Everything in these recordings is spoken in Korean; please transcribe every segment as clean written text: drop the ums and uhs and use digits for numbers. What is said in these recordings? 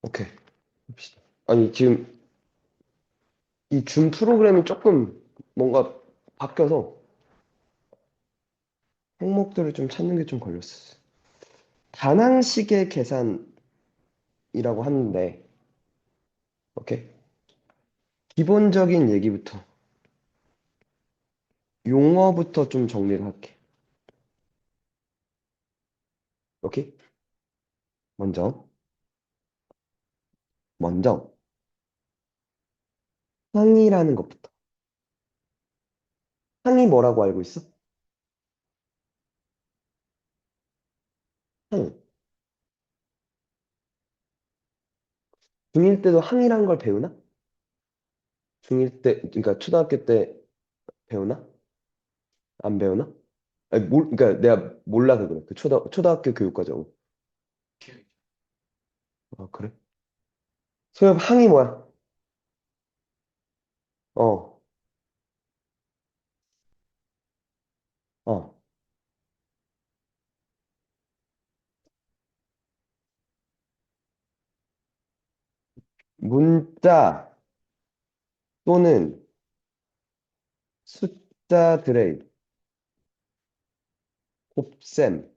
오케이. 봅시다. 아니, 지금 이 줌 프로그램이 조금 뭔가 바뀌어서 항목들을 좀 찾는 게 좀 걸렸었어. 단항식의 계산이라고 하는데, 오케이. 기본적인 얘기부터, 용어부터 좀 정리를 할게. 오케이? 먼저, 먼저, 항이라는 것부터. 항이 뭐라고 알고 있어? 항. 중1 때도 항이라는 걸 배우나? 중1 때, 그러니까 초등학교 때 배우나? 안 배우나? 아니, 그러니까 내가 몰라서 그래. 그 초등학교 교육과정. 아, 그래? 소엽 항이 뭐야? 어, 어. 문자 또는 숫자들의 곱셈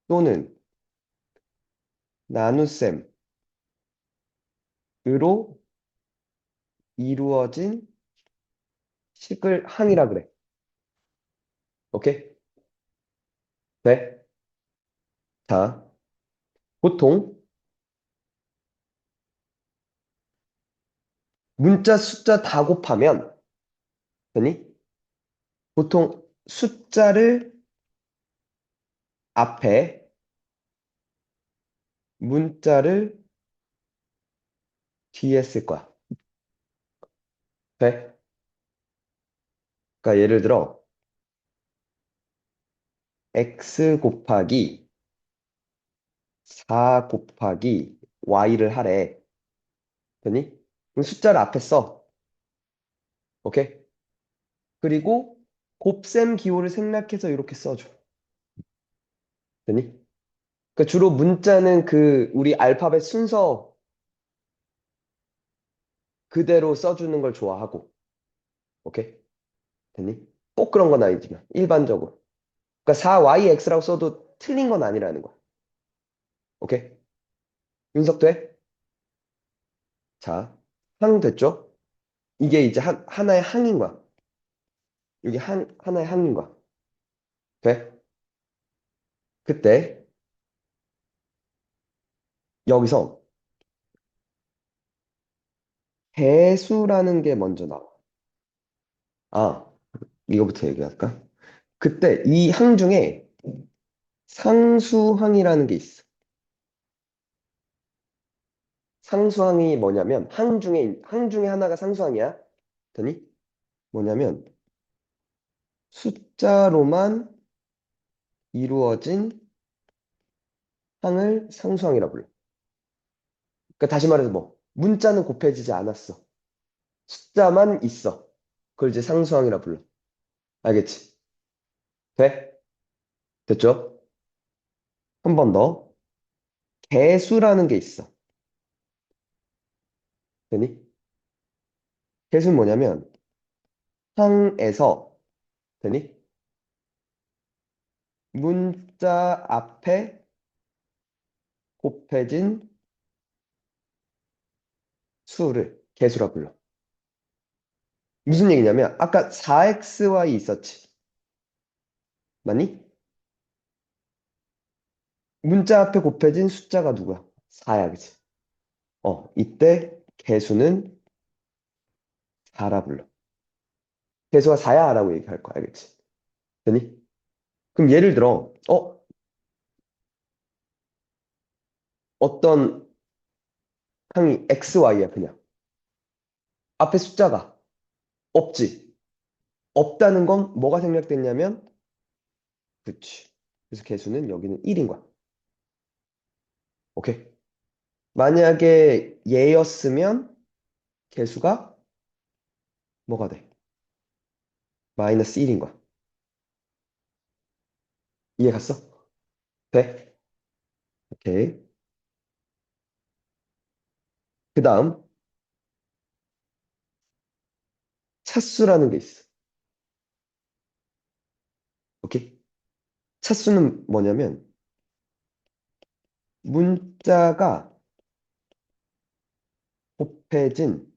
또는 나눗셈으로 이루어진 식을 항이라 그래. 오케이? 네. 자, 보통 문자 숫자 다 곱하면 되니? 보통 숫자를 앞에 문자를 뒤에 쓸 거야. 돼? 그러니까 예를 들어 x 곱하기 4 곱하기 y를 하래. 되니? 그럼 숫자를 앞에 써. 오케이? 그리고 곱셈 기호를 생략해서 이렇게 써줘. 되니? 그러니까 주로 문자는 그 우리 알파벳 순서 그대로 써주는 걸 좋아하고. 오케이? 되니? 꼭 그런 건 아니지만 일반적으로. 그러니까 4yx라고 써도 틀린 건 아니라는 거야. 오케이? 윤석 돼? 자, 항 됐죠? 이게 이제 하나의 항인 거야. 이게 하나의 항인 거야. 돼? 그때 여기서 배수라는 게 먼저 나와. 아, 이거부터 얘기할까? 그때 이 항 중에 상수항이라는 게 있어. 상수항이 뭐냐면 항 중에 하나가 상수항이야. 더니 뭐냐면 숫자로만 이루어진 항을 상수항이라 불러. 그러니까 다시 말해서 뭐 문자는 곱해지지 않았어. 숫자만 있어. 그걸 이제 상수항이라 불러. 알겠지? 돼? 됐죠? 한 번 더. 개수라는 게 있어. 되니? 개수는 뭐냐면 항에서 되니? 문자 앞에 곱해진 수를 개수라 불러. 무슨 얘기냐면 아까 4xy 있었지. 맞니? 문자 앞에 곱해진 숫자가 누구야? 4야, 그치? 이때 개수는 4라 불러. 개수가 4야 라고 얘기할 거야, 알겠지? 되니? 그럼 예를 들어, 어떤 항이 xy야, 그냥. 앞에 숫자가 없지. 없다는 건 뭐가 생략됐냐면, 그치. 그래서 개수는 여기는 1인 거야. 오케이? 만약에 얘였으면 개수가 뭐가 돼? 마이너스 1인 거야. 이해 갔어? 돼? 오케이. 그 다음 차수라는 게 있어. 오케이? 차수는 뭐냐면 문자가 곱해진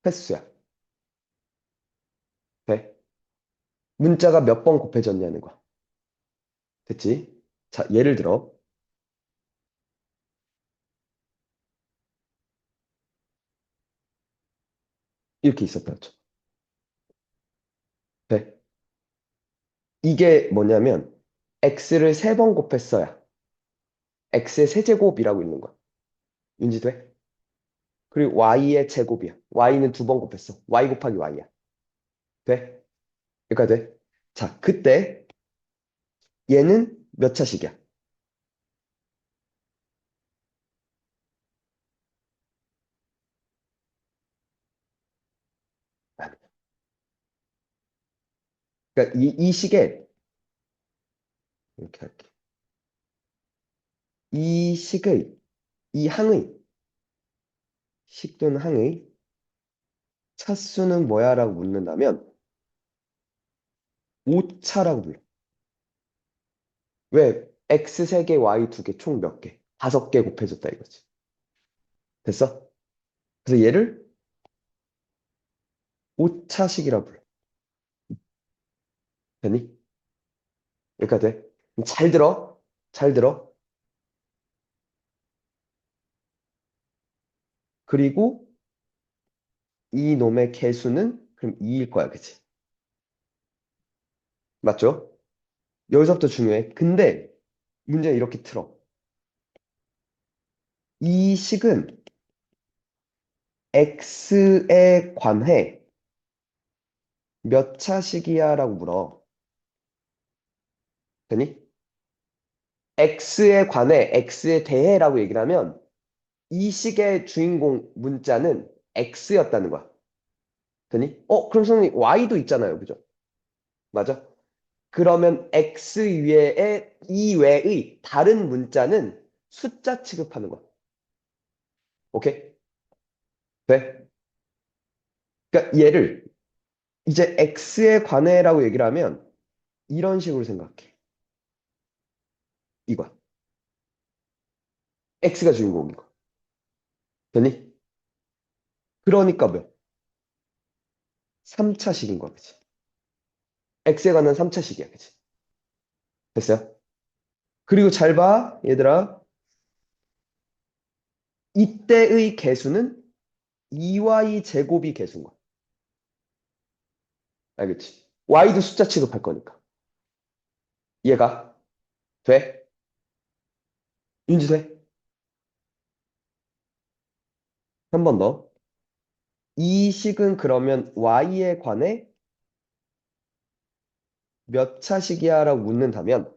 횟수야. 돼? 문자가 몇 번 곱해졌냐는 거야. 됐지? 자, 예를 들어 이렇게 있었다. 쳐. 돼? 이게 뭐냐면 x를 세 번 곱했어야 x의 세제곱이라고 있는 거야. 윤지 돼? 그리고 y의 제곱이야. y는 두 번 곱했어. y 곱하기 y야. 돼? 여기까지 돼? 자, 그때 얘는 몇 차식이야? 아니, 그러니까 이 식에 이렇게 할게. 이 식의 이 항의 식 또는 항의 차수는 뭐야라고 묻는다면 오차라고 불러. 왜? x 3개, y 2개, 총 몇 개? 5개 곱해줬다 이거지. 됐어? 그래서 얘를 오차식이라고 불러. 되니? 여기까지 돼? 잘 들어. 잘 들어. 그리고 이 놈의 개수는 그럼 2일 거야. 그치? 맞죠? 여기서부터 중요해. 근데 문제는 이렇게 틀어. 이 식은 x에 관해 몇 차식이야? 라고 물어. 되니? x에 관해, x에 대해 라고 얘기를 하면 이 식의 주인공 문자는 x였다는 거야. 되니? 그럼 선생님 y도 있잖아요. 그죠? 맞아? 그러면 x 위에 이 외의 다른 문자는 숫자 취급하는 거야. 오케이? 돼? 그러니까 얘를 이제 x에 관해라고 얘기를 하면 이런 식으로 생각해. 이거야. x가 주인공인 거. 되니? 그러니까 몇? 3차식인 거야. 그치? x에 관한 3차식이야. 그치? 됐어요? 그리고 잘 봐, 얘들아. 이때의 개수는 2y 제곱이 개수인 거야. 알겠지? y도 숫자 취급할 거니까. 이해가 돼? 윤지 돼? 한 번 더. 이 식은 그러면 y에 관해 몇 차식이야? 라고 묻는다면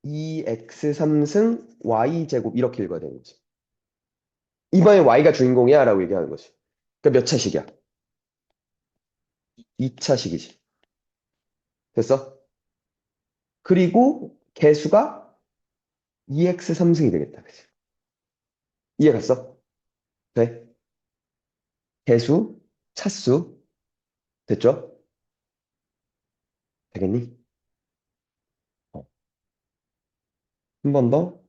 2x 3승 y 제곱 이렇게 읽어야 되는 거지. 이번에 y가 주인공이야 라고 얘기하는 거지. 그러니까 몇 차식이야? 2차식이지. 됐어? 그리고 개수가 2x 3승이 되겠다. 그치? 이해 갔어? 돼? 개수, 차수, 됐죠? 되겠니? 한 번 더.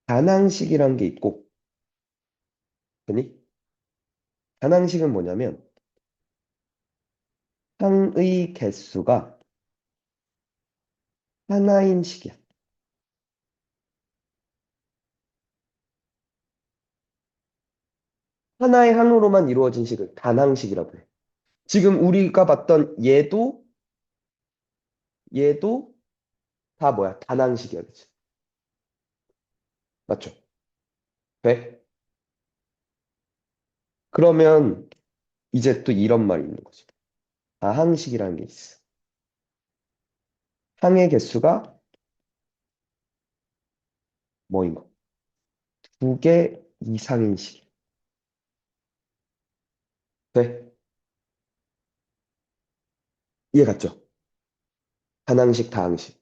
다항식이란 게 있고, 되니? 다항식은 뭐냐면, 항의 개수가 하나인 식이야. 하나의 항으로만 이루어진 식을 단항식이라고 해. 지금 우리가 봤던 얘도 다 뭐야? 단항식이야. 그치? 맞죠? 돼? 그러면 이제 또 이런 말이 있는 거지. 다항식이라는 게 있어. 항의 개수가 뭐인 거? 두 개 이상인 식. 돼? 이해 갔죠? 단항식, 다항식.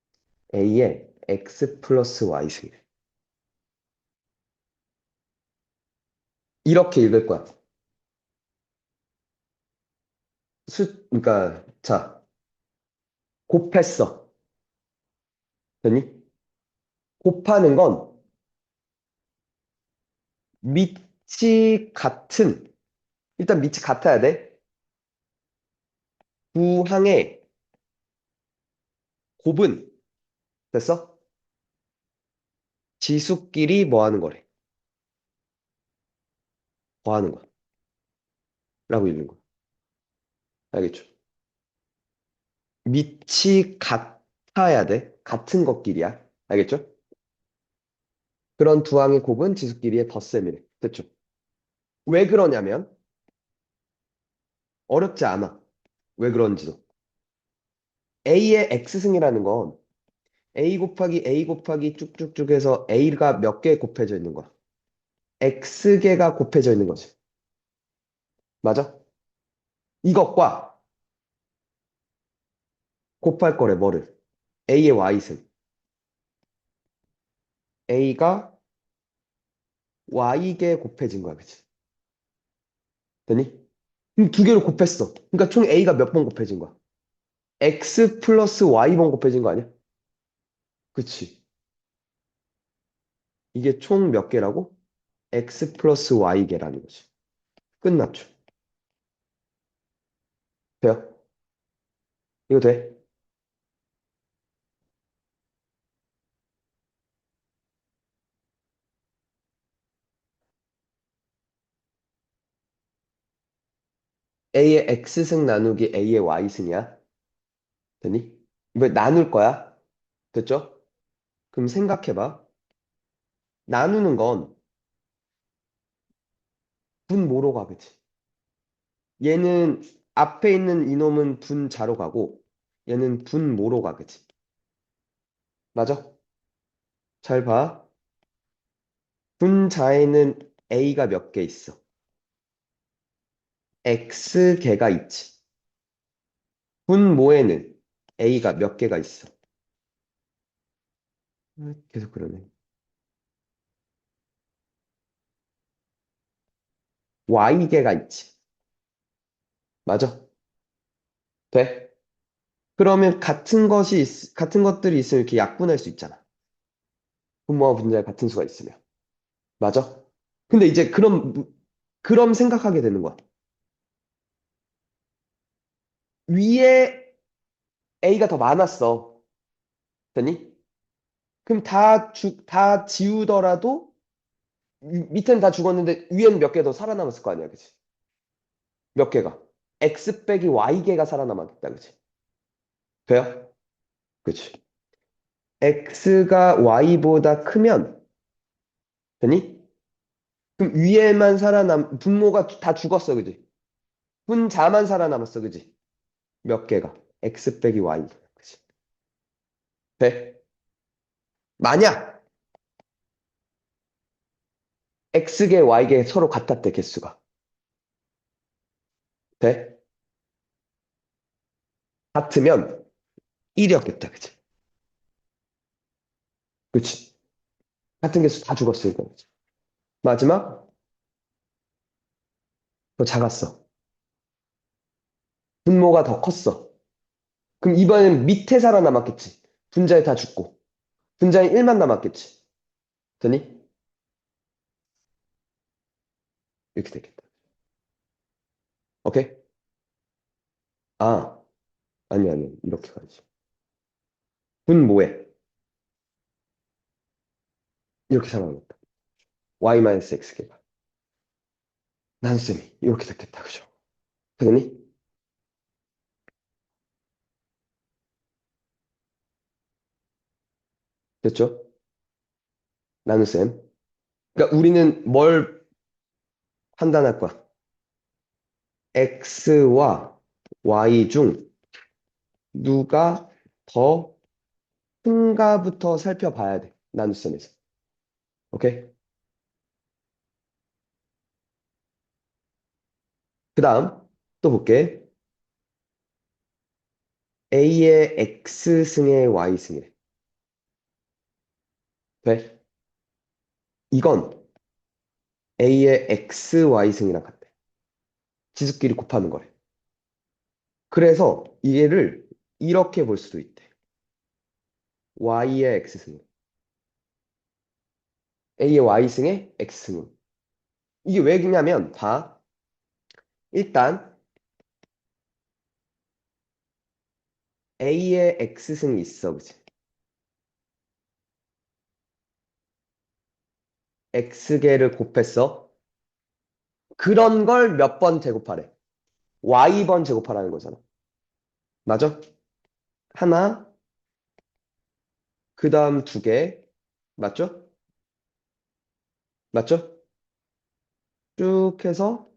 A의 X 플러스 Y승이래. 이렇게 읽을 거야. 그러니까, 자, 곱했어. 됐니? 곱하는 건 밑이 같은, 일단 밑이 같아야 돼. 두 항의 곱은, 됐어? 지수끼리 뭐 하는 거래? 뭐 하는 거야? 라고 읽는 거야. 알겠죠? 밑이 같아야 돼. 같은 것끼리야. 알겠죠? 그런 두 항의 곱은 지수끼리의 덧셈이래. 됐죠? 왜 그러냐면, 어렵지 않아. 왜 그런지도. A의 X승이라는 건 A 곱하기 A 곱하기 쭉쭉쭉 해서 A가 몇 개 곱해져 있는 거야? X개가 곱해져 있는 거지. 맞아? 이것과 곱할 거래, 뭐를? A의 Y승. A가 Y개 곱해진 거야, 그치? 되니? 그럼 두 개를 곱했어. 그러니까 총 A가 몇 번 곱해진 거야? X 플러스 Y번 곱해진 거 아니야? 그치? 이게 총 몇 개라고? X 플러스 Y개라는 거지. 끝났죠. 돼요? 이거 돼? A의 X승 나누기 A의 Y승이야? 되니? 왜 나눌 거야? 됐죠? 그럼 생각해봐. 나누는 건 분모로 가, 그치? 얘는 앞에 있는 이놈은 분자로 가고 얘는 분모로 가, 그치? 맞아? 잘 봐. 분자에는 A가 몇 개 있어? X개가 있지. 분모에는 A가 몇 개가 있어? 계속 그러네. Y개가 있지. 맞아? 돼? 그러면 같은 것들이 있으면 이렇게 약분할 수 있잖아. 분모와 분자가 같은 수가 있으면. 맞아? 근데 이제 그럼 생각하게 되는 거야. 위에 A가 더 많았어. 됐니? 그럼 다 지우더라도 밑에는 다 죽었는데 위에는 몇 개 더 살아남았을 거 아니야, 그치? 몇 개가? X 빼기 Y개가 살아남았다, 그치? 돼요? 그치? X가 Y보다 크면, 되니? 그럼 위에만 분모가 다 죽었어, 그치? 분자만 살아남았어, 그치? 몇 개가? X 빼기 Y. 그치? 돼? 만약 X개, Y개 서로 같았대, 개수가. 돼? 같으면 1이었겠다, 그치? 그치? 같은 개수 다 죽었으니까, 그치? 마지막, 더 작았어. 분모가 더 컸어. 그럼 이번엔 밑에 살아남았겠지? 분자에 다 죽고. 분자에 1만 남았겠지? 되니? 이렇게 되겠다. 오케이? 아, 아니. 이렇게 가야지. 분모에 이렇게 살아남았다. Y-X개가. 난셈이 이렇게 됐겠다. 그죠? 되니? 됐죠? 나눗셈. 그러니까 우리는 뭘 판단할 거야? X와 Y 중 누가 더 큰가부터 살펴봐야 돼. 나눗셈에서. 오케이? 그 다음 또 볼게. A의 X승의 Y승이래. 돼? 이건 A의 x, y 승이랑 같대. 지수끼리 곱하는 거래. 그래서 얘를 이렇게 볼 수도 있대. y의 x승, a의 y승의 x승. 이게 왜 그냐면 봐. 일단 a의 x승이 있어, 그치? x개를 곱했어. 그런 걸 몇 번 제곱하래? y번 제곱하라는 거잖아. 맞아? 하나, 그 다음 두 개. 맞죠? 맞죠? 쭉 해서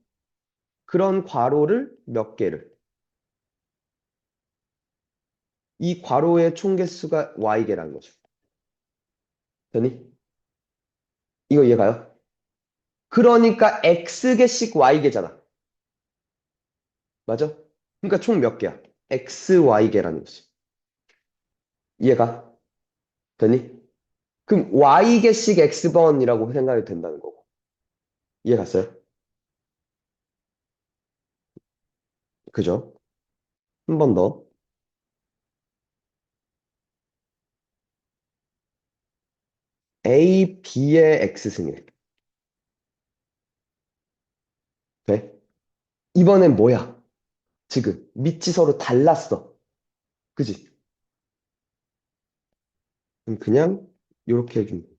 그런 괄호를 몇 개를. 이 괄호의 총 개수가 y개라는 거죠. 되니? 이거 이해가요? 그러니까 x개씩 y개잖아. 맞아? 그러니까 총 몇 개야? x, y개라는 거지. 이해가? 되니? 그럼 y개씩 x번이라고 생각이 된다는 거고. 이해갔어요? 그죠? 한 번 더. a, b의 x승일. 돼? 이번엔 뭐야? 지금 밑이 서로 달랐어. 그지? 그럼 그냥 요렇게 해주면 돼.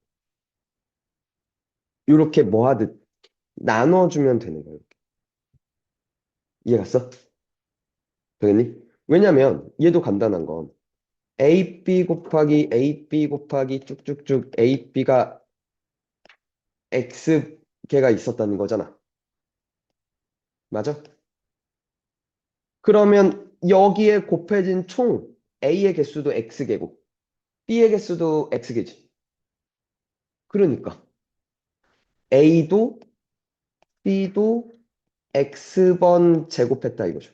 요렇게 뭐 하듯 나눠주면 되는 거예요. 이해갔어? 되겠니? 왜냐면 얘도 간단한 건 AB 곱하기 AB 곱하기 쭉쭉쭉 AB가 X개가 있었다는 거잖아. 맞아? 그러면 여기에 곱해진 총 A의 개수도 X개고 B의 개수도 X개지. 그러니까 A도 B도 X번 제곱했다 이거죠.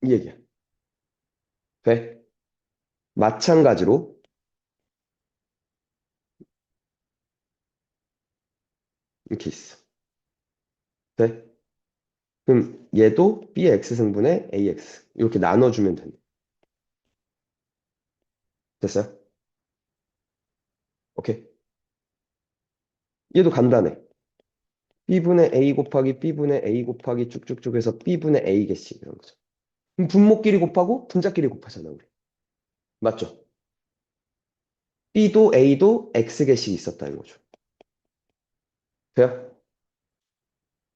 이 얘기야. 돼? 마찬가지로 이렇게 있어. 돼? 그럼 얘도 B의 X승분의 AX 이렇게 나눠주면 된다. 됐어요? 오케이? 얘도 간단해. B분의 A 곱하기 B분의 A 곱하기 쭉쭉쭉 해서 B분의 A개씩 이런 거죠. 그럼 분모끼리 곱하고 분자끼리 곱하잖아, 우리. 맞죠? B도 A도 X개씩 있었다는 거죠. 돼요?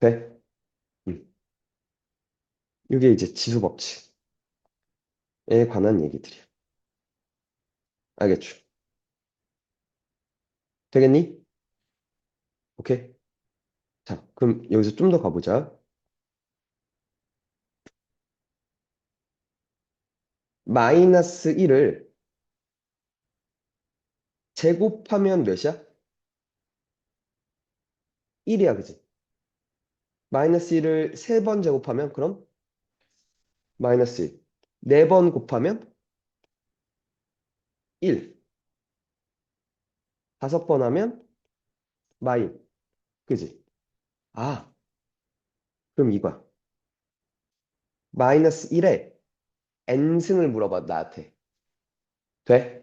돼? 음. 이게 이제 지수법칙에 관한 얘기들이야. 알겠죠? 되겠니? 오케이? 자, 그럼 여기서 좀 더 가보자. 마이너스 1을 제곱하면 몇이야? 1이야, 그지? 마이너스 1을 3번 제곱하면 그럼 마이너스 1. 4번 곱하면 1. 5번 하면 마인. 그지? 아, 그럼 이거야. 마이너스 1에 n승을 물어봐, 나한테. 돼?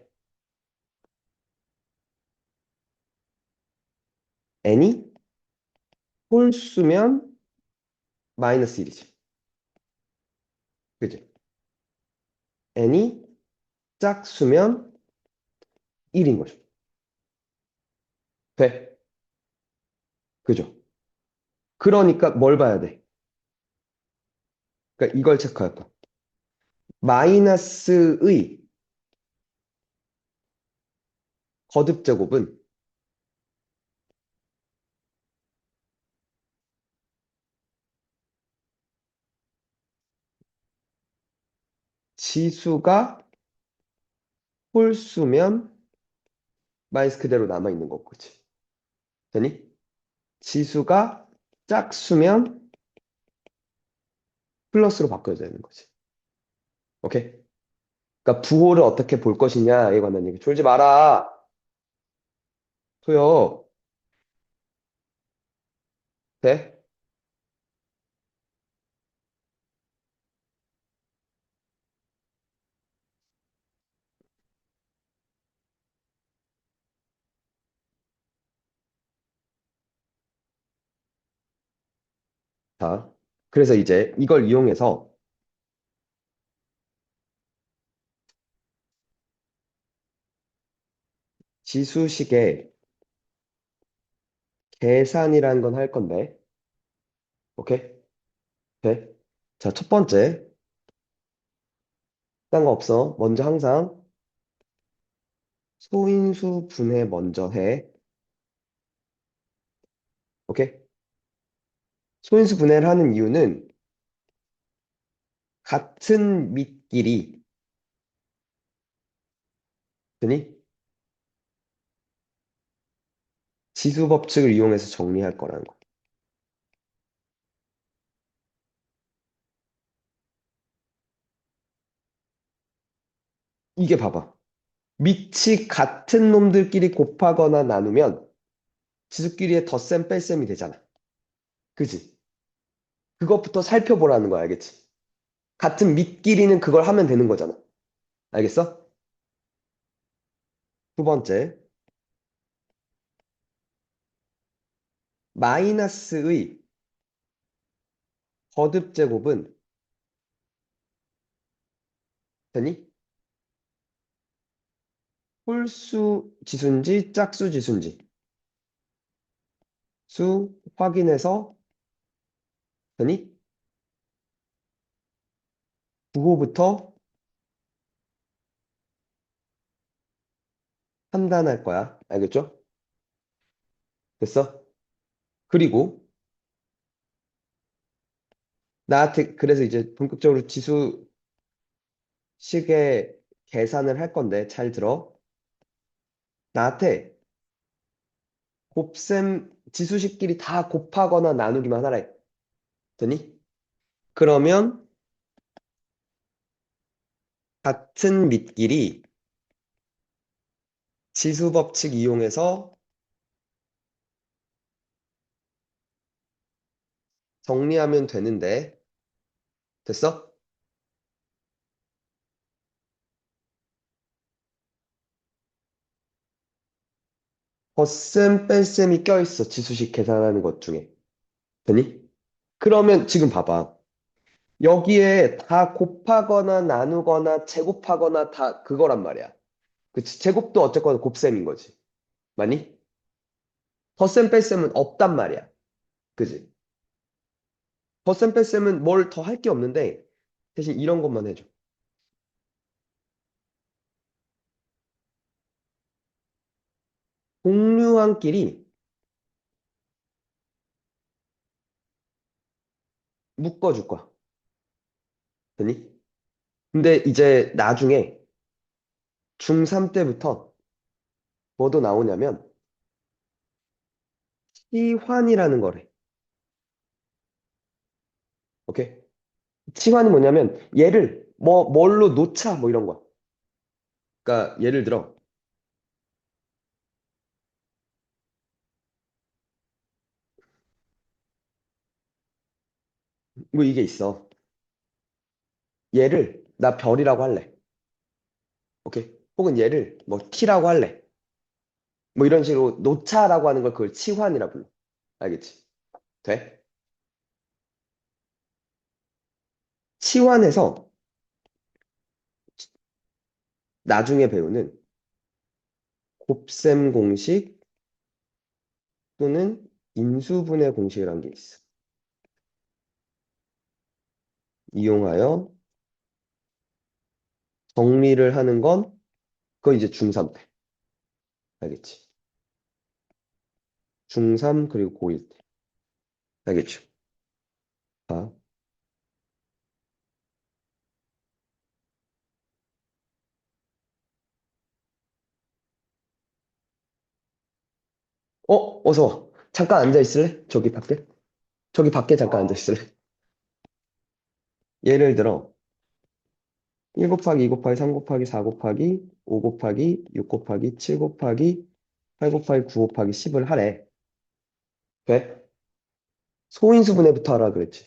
n이 홀수면 마이너스 1이지. 그지? n이 짝수면 1인 거죠. 돼? 그죠? 그러니까 뭘 봐야 돼? 그러니까 이걸 체크할 거야. 마이너스의 거듭제곱은 지수가 홀수면 마이너스 그대로 남아있는 거고, 그치? 되니? 지수가 짝수면 플러스로 바꿔야 되는 거지. 오케이? 그러니까 부호를 어떻게 볼 것이냐에 관한 얘기. 졸지 마라. 소요, 돼? 자, 그래서 이제 이걸 이용해서 지수식의 계산이라는 건 할 건데, 오케이? 돼? 자, 첫 번째, 딴 거 없어. 먼저 항상 소인수 분해 먼저 해. 오케이? 소인수 분해를 하는 이유는 같은 밑끼리, 되니? 지수 법칙을 이용해서 정리할 거라는 거. 이게 봐봐. 밑이 같은 놈들끼리 곱하거나 나누면 지수끼리의 덧셈 뺄셈이 되잖아. 그지? 그것부터 살펴보라는 거야, 알겠지? 같은 밑끼리는 그걸 하면 되는 거잖아. 알겠어? 두 번째, 마이너스의 거듭 제곱은 되니? 홀수 지수인지 짝수 지수인지 수 확인해서 되니? 그거부터 판단할 거야. 알겠죠? 됐어? 그리고 나한테 그래서 이제 본격적으로 지수식의 계산을 할 건데 잘 들어. 나한테 곱셈 지수식끼리 다 곱하거나 나누기만 하라 했더니 그러면 같은 밑끼리 지수 법칙 이용해서 정리하면 되는데 됐어? 덧셈 뺄셈이 껴있어 지수식 계산하는 것 중에 되니? 그러면 지금 봐봐 여기에 다 곱하거나 나누거나 제곱하거나 다 그거란 말이야 그치? 제곱도 어쨌거나 곱셈인 거지 맞니? 덧셈 뺄셈은 없단 말이야 그지? 덧셈 뺄셈은 뭘 더 할 게 없는데 대신 이런 것만 해줘. 공유한끼리 묶어줄 거야. 되니? 근데 이제 나중에 중3 때부터 뭐도 나오냐면 치환이라는 거래. 오케이? 치환이 뭐냐면 얘를 뭘로 놓자 뭐 이런 거야. 그러니까 예를 들어 뭐 이게 있어. 얘를 나 별이라고 할래. 오케이? 혹은 얘를 뭐 t라고 할래. 뭐 이런 식으로 놓자라고 하는 걸 그걸 치환이라 불러. 알겠지? 돼? 치환해서 나중에 배우는 곱셈 공식 또는 인수분해 공식이라는 게 있어. 이용하여 정리를 하는 건 그거 이제 중3 때. 알겠지? 중3 그리고 고1 때. 알겠죠? 자, 어서 와. 잠깐 앉아 있을래? 저기 밖에? 저기 밖에 잠깐 앉아 있을래? 예를 들어 1 곱하기 2 곱하기 3 곱하기 4 곱하기 5 곱하기 6 곱하기 7 곱하기 8 곱하기 9 곱하기 10을 하래. 돼? 소인수분해부터 하라 그랬지.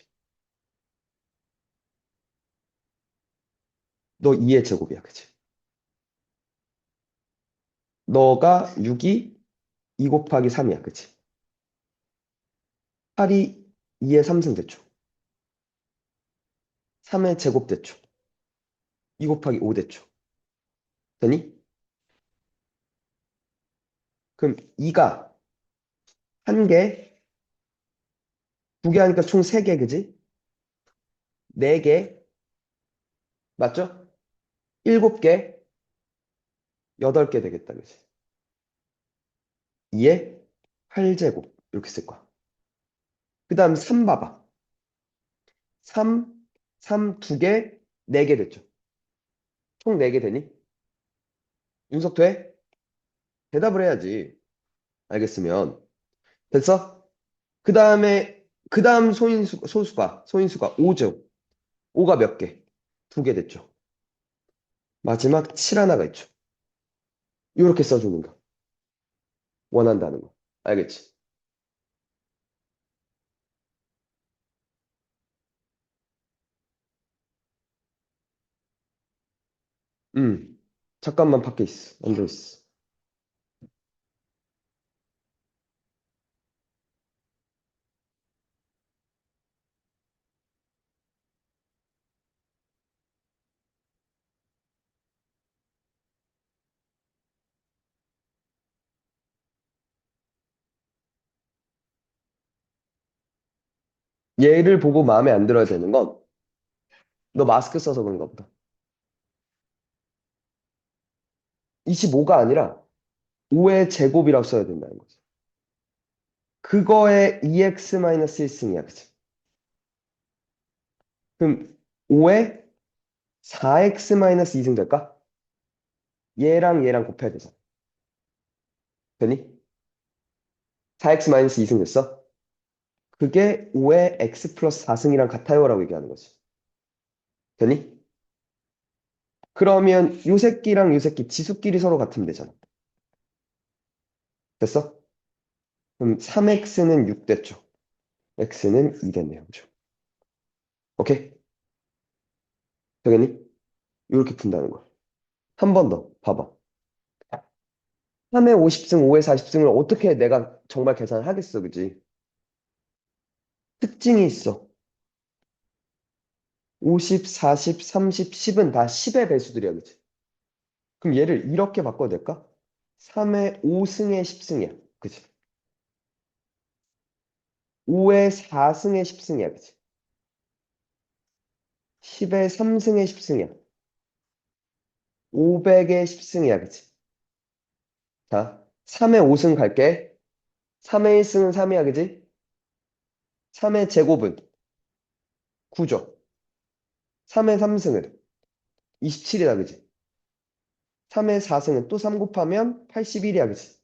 너 2의 제곱이야, 그치? 너가 6이 2 곱하기 3이야, 그치? 8이 2의 3승 대초. 3의 제곱 대초. 2 곱하기 5 대초. 되니? 그럼 2가 한 개, 두 개 하니까 총 3개, 그지? 4개, 맞죠? 7개, 8개 되겠다, 그지? 2에 8제곱. 이렇게 쓸 거야. 그 다음 3 봐봐. 3, 3 2개, 4개 됐죠? 총 4개 되니? 윤석 돼? 대답을 해야지. 알겠으면. 됐어? 그 다음 소인수가 5죠. 5가 몇 개? 2개 됐죠. 마지막 7 하나가 있죠. 이렇게 써주는 거. 원한다는 거. 알겠지? 음. 잠깐만 밖에 있어. 앉아 있어. 얘를 보고 마음에 안 들어야 되는 건 너 마스크 써서 그런가 보다. 25가 아니라 5의 제곱이라고 써야 된다는 거지. 그거에 2x-1승이야. 그치? 그럼 5에 4x-2승 될까? 얘랑 얘랑 곱해야 되잖아. 되니? 4x-2승 됐어? 그게 5의 x 플러스 4승이랑 같아요라고 얘기하는 거지. 되니? 그러면 요 새끼랑 요 새끼 지수끼리 서로 같으면 되잖아. 됐어? 그럼 3x는 6 됐죠. x는 2 됐네요. 그죠? 오케이? 되겠니? 이렇게 푼다는 거야. 한 번 더 봐봐. 3의 50승, 5의 40승을 어떻게 내가 정말 계산을 하겠어, 그지? 특징이 있어. 50, 40, 30, 10은 다 10의 배수들이야, 그지? 그럼 얘를 이렇게 바꿔도 될까? 3의 5승의 10승이야, 그지? 5의 4승의 10승이야, 그지? 10의 3승의 10승이야. 500의 10승이야, 그지? 자, 3의 5승 갈게. 3의 1승은 3이야, 그지? 3의 제곱은 9죠. 3의 3승은 27이다, 그지? 3의 4승은 또 3 곱하면 81이야, 그지?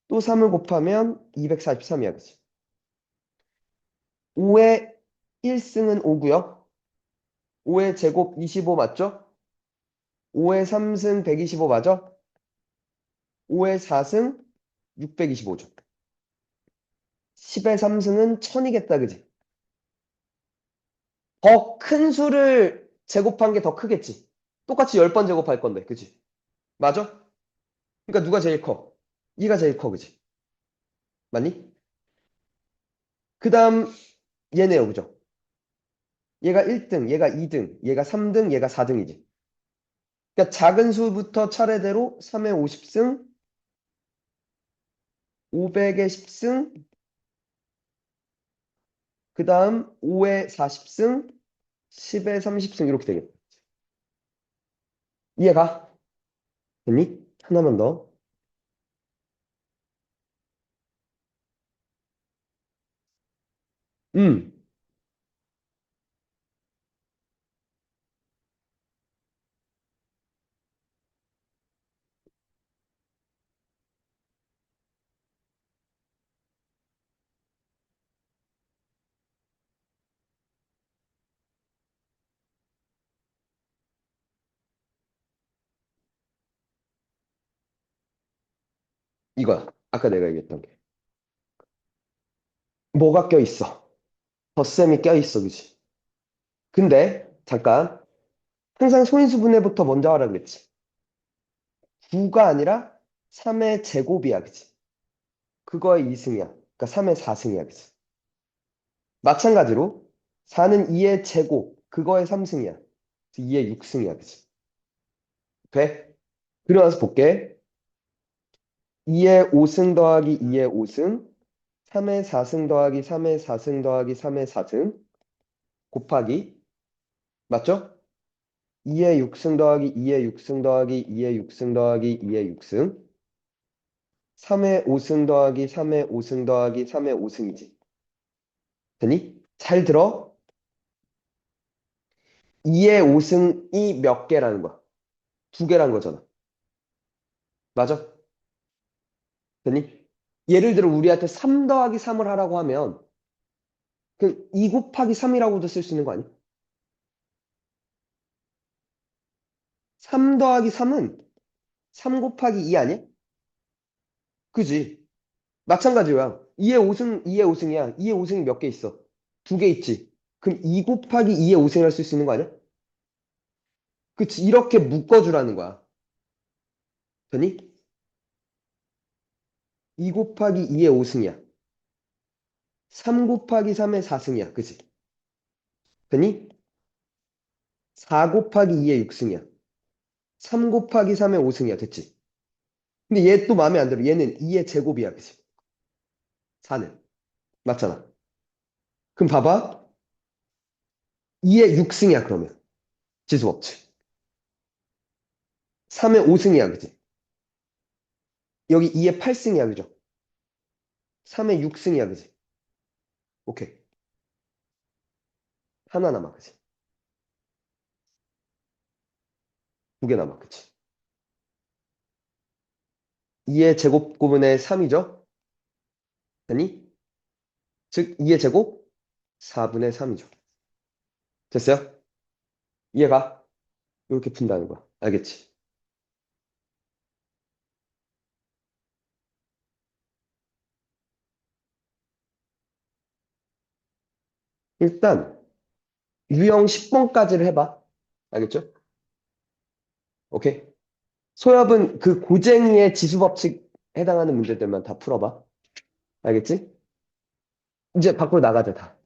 또 3을 곱하면 243이야, 그지? 5의 1승은 5고요. 5의 제곱 25 맞죠? 5의 3승 125 맞아? 5의 4승 625죠. 10의 3승은 1000이겠다, 그지? 더 큰 수를 제곱한 게 더 크겠지. 똑같이 10번 제곱할 건데, 그지? 맞아? 그러니까 누가 제일 커? 얘가 제일 커, 그지? 맞니? 그 다음 얘네요, 그죠? 얘가 1등, 얘가 2등, 얘가 3등, 얘가 4등이지. 그러니까 작은 수부터 차례대로 3의 50승, 500의 10승, 그 다음 5의 40승, 10의 30승 이렇게 되겠다. 이해가? 됐니? 하나만 더. 음, 이거야. 아까 내가 얘기했던 게. 뭐가 껴있어? 덧셈이 껴있어, 그지? 근데, 잠깐. 항상 소인수 분해부터 먼저 하라 그랬지. 9가 아니라 3의 제곱이야, 그지? 그거의 2승이야. 그러니까 3의 4승이야, 그지? 마찬가지로 4는 2의 제곱, 그거의 3승이야. 2의 6승이야, 그지? 돼? 그러고 나서 볼게. 2의 5승 더하기 2의 5승, 3의 4승 더하기 3의 4승 더하기 3의 4승, 곱하기, 맞죠? 2의 6승 더하기 2의 6승 더하기 2의 6승 더하기 2의 6승, 3의 5승 더하기 3의 5승 더하기 3의 5승이지. 되니? 잘 들어. 2의 5승이 몇 개라는 거야? 두 개라는 거잖아. 맞아? 되니? 예를 들어 우리한테 3 더하기 3을 하라고 하면 그 2 곱하기 3이라고도 쓸 수 있는 거 아니야? 3 더하기 3은 3 곱하기 2 아니야? 그지? 마찬가지야. 2의 5승, 2의 5승이야. 2의 5승이 몇 개 있어? 두 개 있지. 그럼 2 곱하기 2의 5승이라 쓸 수 있는 거 아니야? 그치? 이렇게 묶어주라는 거야. 되니? 2 곱하기 2의 5승이야. 3 곱하기 3의 4승이야. 그치? 되니? 4 곱하기 2의 6승이야. 3 곱하기 3의 5승이야. 됐지? 근데 얘 또 마음에 안 들어. 얘는 2의 제곱이야. 그치? 4는. 맞잖아. 그럼 봐봐. 2의 6승이야, 그러면. 지수 법칙. 3의 5승이야. 그치? 여기 2의 8승이야. 그죠? 3의 6승이야. 그치? 오케이. 하나 남아. 그치? 두 개 남아. 그치? 2의 제곱분의 3이죠? 되니? 즉, 2의 제곱 4분의 3이죠. 됐어요? 이해가? 이렇게 푼다는 거야. 알겠지? 일단, 유형 10번까지를 해봐. 알겠죠? 오케이? 소엽은 그 고쟁이의 지수 법칙 해당하는 문제들만 다 풀어봐. 알겠지? 이제 밖으로 나가자, 다.